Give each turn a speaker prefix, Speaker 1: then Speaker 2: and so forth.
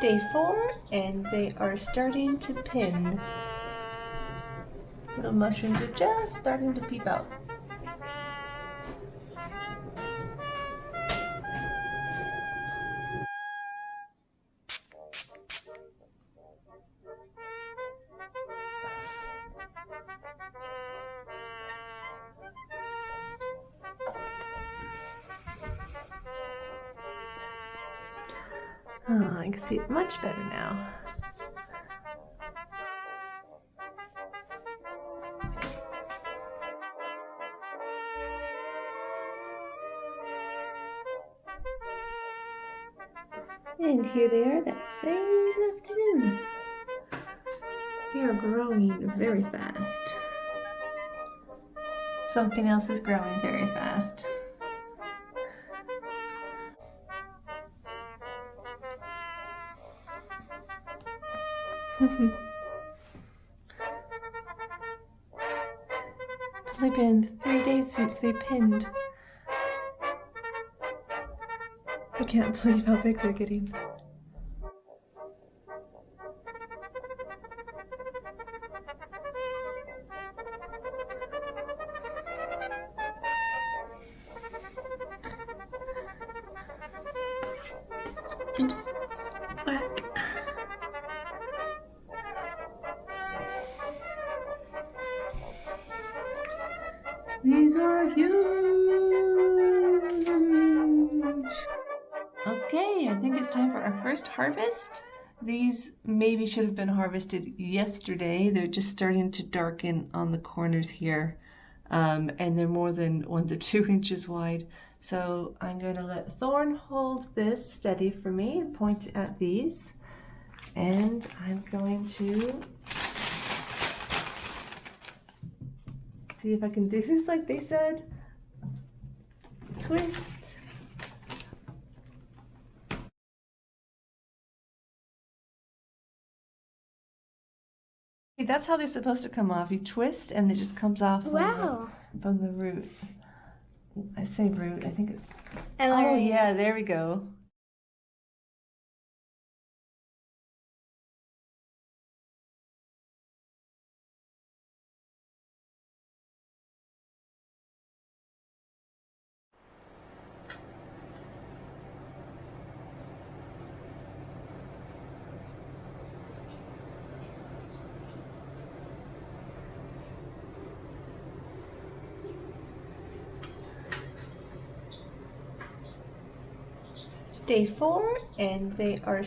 Speaker 1: Day 4, and they are starting to pin. Little mushrooms are just starting to peep out. Oh, I can see it much better now. And here they are that same afternoon. They are growing very fast. Something else is growing very fast. It's only been 3 days since they pinned. I can't believe how big they're getting. Oops. Whack. These are huge. Okay, I think it's time for our first harvest. These maybe should have been harvested yesterday. They're just starting to darken on the corners here. And they're more than 1 to 2 inches wide. So I'm going to let Thorn hold this steady for me and point at these. And I'm going to see if I can do this like they said. Twist. That's how they're supposed to come off. You twist and it just comes off from the root. I say root, I think it's... Oh yeah, there we go. Day 4, and they are